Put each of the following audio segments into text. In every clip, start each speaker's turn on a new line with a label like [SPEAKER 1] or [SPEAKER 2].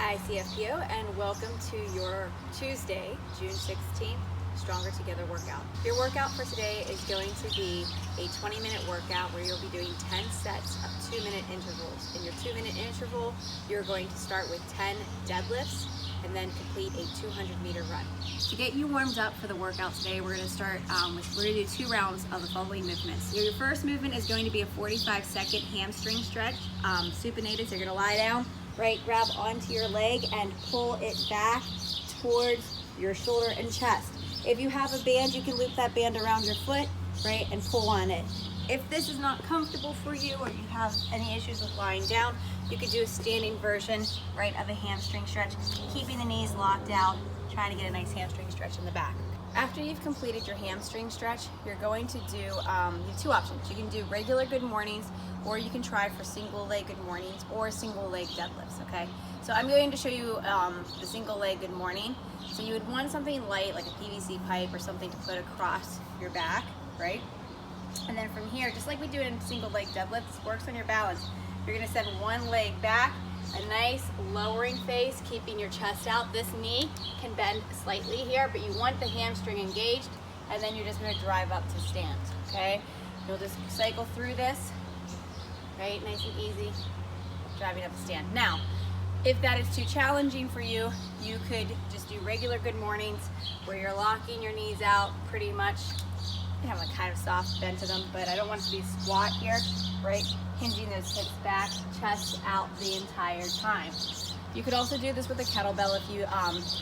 [SPEAKER 1] Hi CFPO, and welcome to your Tuesday, June 16th, Stronger Together workout. Your workout for today is going to be a 20-minute workout where you'll be doing 10 sets of 2-minute intervals. In your 2-minute interval, you're going to start with 10 deadlifts and then complete a 200-meter run. To get you warmed up for the workout today, we're going to start we're going to do 2 rounds of the following movements. Your first movement is going to be a 45-second hamstring stretch, supinated, so you're going to lie down, right, grab onto your leg and pull it back towards your shoulder and chest. If you have a band, you can loop that band around your foot, right, and pull on it. If this is not comfortable for you or you have any issues with lying down, you could do a standing version, right, of a hamstring stretch, keeping the knees locked out, trying to get a nice hamstring stretch in the back. After you've completed your hamstring stretch, you're going to do you have 2 options. You can do regular good mornings, or you can try for single leg good mornings or single leg deadlifts, okay? So I'm going to show you the single leg good morning. So you would want something light, like a PVC pipe or something to put across your back, right? And then from here, just like we do it in single leg deadlifts, works on your balance. You're gonna send one leg back, a nice lowering face, keeping your chest out. This knee can bend slightly here, but you want the hamstring engaged, and then you're just gonna drive up to stand, okay? You'll just cycle through this, right? Nice and easy, driving up to stand. Now, if that is too challenging for you, you could just do regular good mornings where you're locking your knees out pretty much. You have a kind of soft bend to them, but I don't want it to be squat here, right? Hinging those hips back, chest out the entire time. You could also do this with a kettlebell if you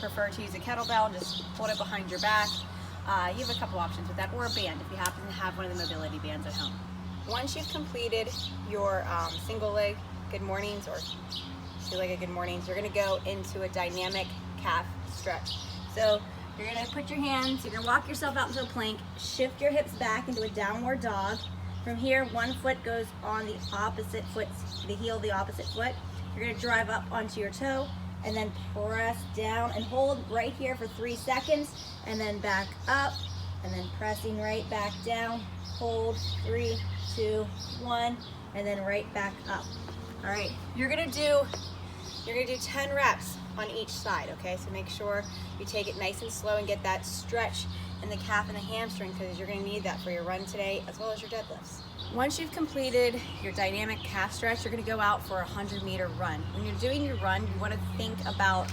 [SPEAKER 1] prefer to use a kettlebell and just hold it behind your back. You have a couple options with that, or a band if you happen to have one of the mobility bands at home. Once you've completed your single leg good mornings or 2-legged good mornings, you're gonna go into a dynamic calf stretch. So you're gonna put your hands, you're gonna walk yourself out into a plank, shift your hips back into a downward dog. From here, one foot goes on the opposite foot, the heel of the opposite foot. You're gonna drive up onto your toe and then press down and hold right here for 3 seconds and then back up and then pressing right back down. Hold, 3, 2, 1, and then right back up. All right, you're gonna do 10 reps on each side, okay? So make sure you take it nice and slow and get that stretch in the calf and the hamstring, because you're gonna need that for your run today as well as your deadlifts. Once you've completed your dynamic calf stretch, you're gonna go out for a 100-meter run. When you're doing your run, you wanna think about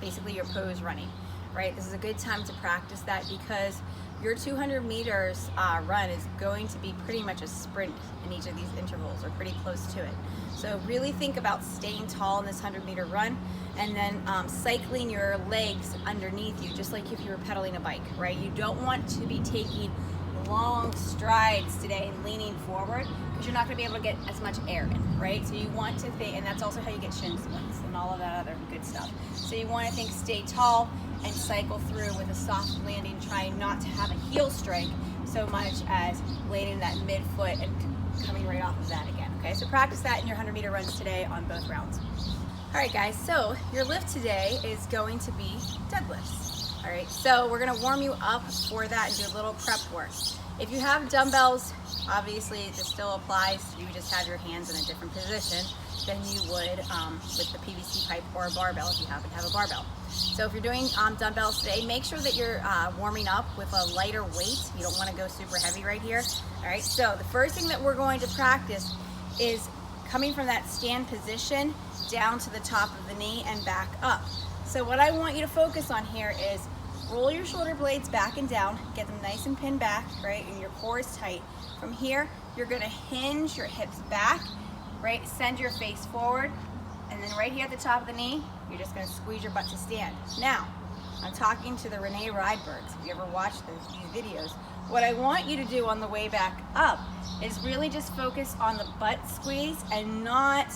[SPEAKER 1] basically your pose running, right? This is a good time to practice that because your 200 meters run is going to be pretty much a sprint in each of these intervals, or pretty close to it. So really think about staying tall in this 100-meter run and then cycling your legs underneath you, just like if you were pedaling a bike, right? You don't want to be taking long strides today and leaning forward, because you're not gonna be able to get as much air in, right? So you want to think, and that's also how you get shin splints and all of that other good stuff. So you wanna think stay tall and cycle through with a soft landing, trying not to have a heel strike so much as landing that mid-foot and coming right off of that again, okay? So practice that in your 100-meter runs today on both rounds. All right, guys, so your lift today is going to be deadlifts. All right, so we're gonna warm you up for that and do a little prep work. If you have dumbbells, obviously this still applies. You just have your hands in a different position than you would with the PVC pipe or a barbell if you happen to have a barbell. So if you're doing dumbbells today, make sure that you're warming up with a lighter weight. You don't wanna go super heavy right here. All right, so the first thing that we're going to practice is coming from that stand position down to the top of the knee and back up. So what I want you to focus on here is roll your shoulder blades back and down, get them nice and pinned back, right, and your core is tight. From here, you're gonna hinge your hips back, right, send your face forward, and then right here at the top of the knee, you're just gonna squeeze your butt to stand. Now, I'm talking to the Renee Rydbergs. If you ever watched these videos, what I want you to do on the way back up is really just focus on the butt squeeze and not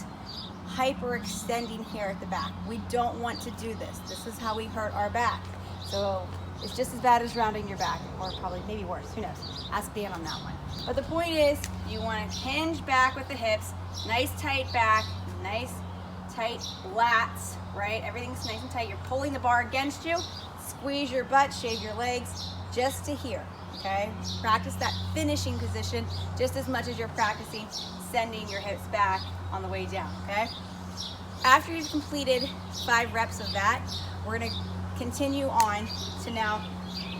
[SPEAKER 1] hyperextending here at the back. We don't want to do this. This is how we hurt our back. So it's just as bad as rounding your back, or probably maybe worse, who knows? Ask Dan on that one. But the point is, you want to hinge back with the hips, nice tight back, nice tight lats, right? Everything's nice and tight. You're pulling the bar against you, squeeze your butt, shave your legs, just to here, okay? Practice that finishing position just as much as you're practicing sending your hips back on the way down, okay? After you've completed 5 reps of that, we're gonna continue on to now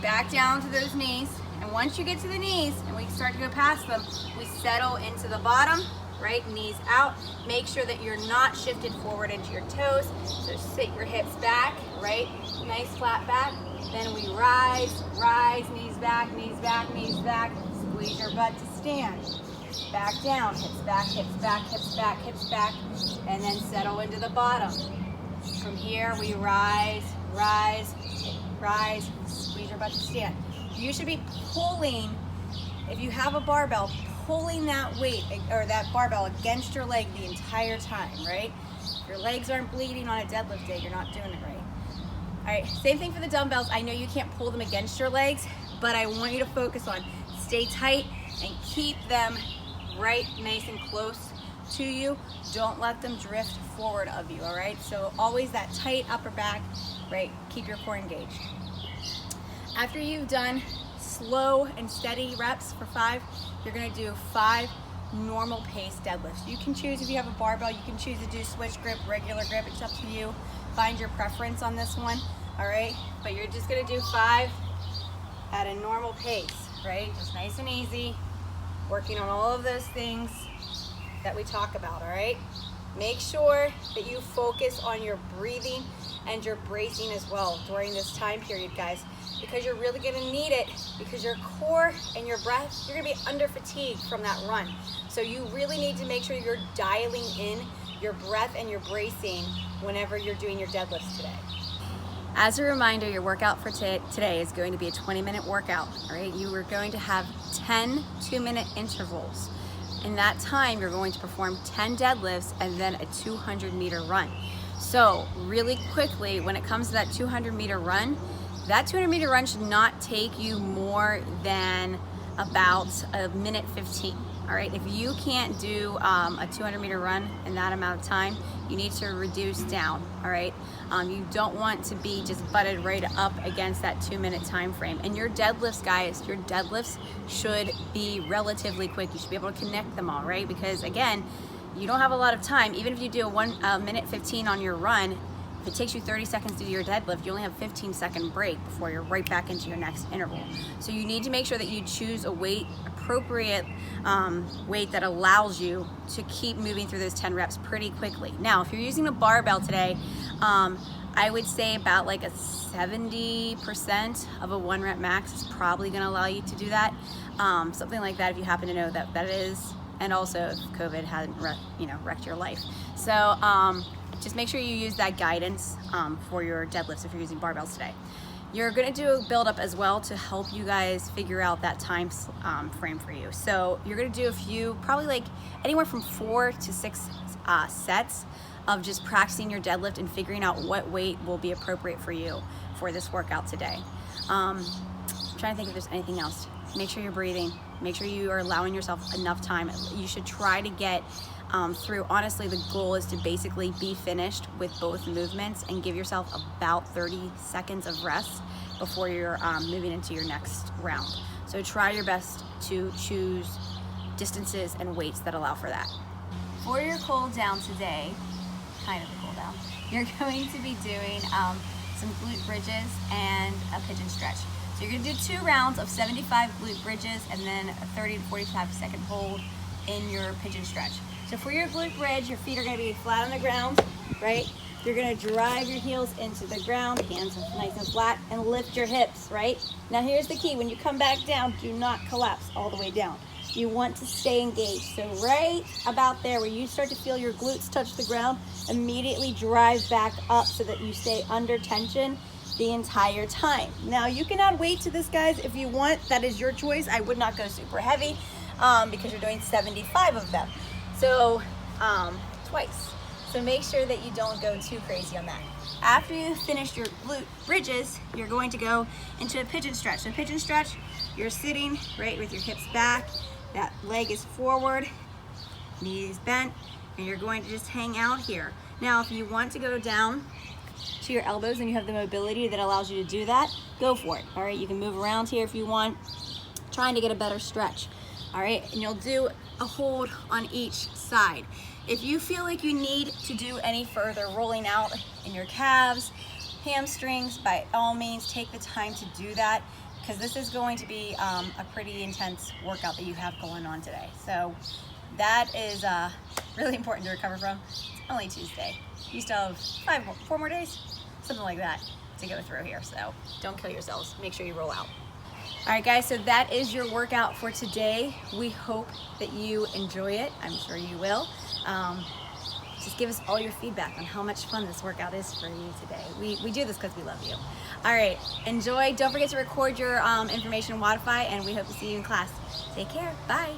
[SPEAKER 1] back down to those knees. And once you get to the knees and we start to go past them, we settle into the bottom, right? Knees out. Make sure that you're not shifted forward into your toes. So sit your hips back, right? Nice flat back. Then we rise, knees back, knees back, knees back. Squeeze your butt to stand. Back down, hips back, hips back, hips back, hips back. And then settle into the bottom. From here, we rise, squeeze your butt to stand. You should be pulling, if you have a barbell, pulling that weight or that barbell against your leg the entire time, right? If your legs aren't bleeding on a deadlift day, you're not doing it right. All right, same thing for the dumbbells. I know you can't pull them against your legs, but I want you to focus on stay tight and keep them right nice and close to you. Don't let them drift forward of you, all right? So always that tight upper back, right? Keep your core engaged. After you've done slow and steady reps for 5, you're gonna do 5 normal pace deadlifts. You can choose, if you have a barbell, you can choose to do switch grip, regular grip, it's up to you. Find your preference on this one, all right? But you're just gonna do 5 at a normal pace, right? Just nice and easy, working on all of those things that we talk about, all right? Make sure that you focus on your breathing and your bracing as well during this time period, guys, because you're really gonna need it, because your core and your breath, you're gonna be under fatigue from that run. So you really need to make sure you're dialing in your breath and your bracing whenever you're doing your deadlifts today. As a reminder, your workout for today is going to be a 20-minute workout, all right? You are going to have 10 2-minute intervals. In that time, you're going to perform 10 deadlifts and then a 200-meter run. So really quickly, when it comes to that 200-meter run, that 200-meter run should not take you more than about a minute 15. All right, if you can't do a 200-meter run in that amount of time, you need to reduce down, all right? You don't want to be just butted right up against that 2-minute time frame. And your deadlifts, guys, your deadlifts should be relatively quick. You should be able to connect them all, right? Because again, you don't have a lot of time. Even if you do a 1 minute 15 on your run, if it takes you 30 seconds to do your deadlift, you only have a 15-second break before you're right back into your next interval. So you need to make sure that you choose a appropriate weight that allows you to keep moving through those 10 reps pretty quickly. Now, if you're using a barbell today, I would say about like a 70% of a 1 rep max is probably gonna allow you to do that. Something like that, if you happen to know that that is, and also if COVID hadn't wrecked your life. So just make sure you use that guidance for your deadlifts if you're using barbells today. You're gonna do a build up as well to help you guys figure out that time frame for you. So you're gonna do a few, probably like anywhere from 4 to 6 sets of just practicing your deadlift and figuring out what weight will be appropriate for you for this workout today. I'm trying to think if there's anything else. Make sure you're breathing. Make sure you are allowing yourself enough time. You should try to get through, honestly, the goal is to basically be finished with both movements and give yourself about 30 seconds of rest before you're moving into your next round. So try your best to choose distances and weights that allow for that. For your cool down today, kind of a cool down, you're going to be doing some glute bridges and a pigeon stretch. So you're gonna do 2 rounds of 75 glute bridges and then a 30 to 45 second hold in your pigeon stretch. So for your glute bridge, your feet are gonna be flat on the ground, right? You're gonna drive your heels into the ground, hands nice and flat, and lift your hips, right? Now here's the key, when you come back down, do not collapse all the way down. You want to stay engaged. So right about there where you start to feel your glutes touch the ground, immediately drive back up so that you stay under tension the entire time. Now you can add weight to this, guys, if you want. That is your choice. I would not go super heavy because you're doing 75 of them. So twice. So make sure that you don't go too crazy on that. After you finish your glute bridges, you're going to go into a pigeon stretch. So pigeon stretch, you're sitting right with your hips back, that leg is forward, knees bent, and you're going to just hang out here. Now, if you want to go down to your elbows and you have the mobility that allows you to do that, go for it. All right, you can move around here if you want, trying to get a better stretch. All right, and you'll do a hold on each side. If you feel like you need to do any further rolling out in your calves, hamstrings, by all means take the time to do that, because this is going to be a pretty intense workout that you have going on today. So that is really important to recover from. It's only Tuesday. You still have 4 more days, something like that, to go through here. So don't kill yourselves. Make sure you roll out. All right, guys, so that is your workout for today. We hope that you enjoy it. I'm sure you will. Just give us all your feedback on how much fun this workout is for you today. We do this because we love you. All right, enjoy. Don't forget to record your information in Wodify, and we hope to see you in class. Take care. Bye.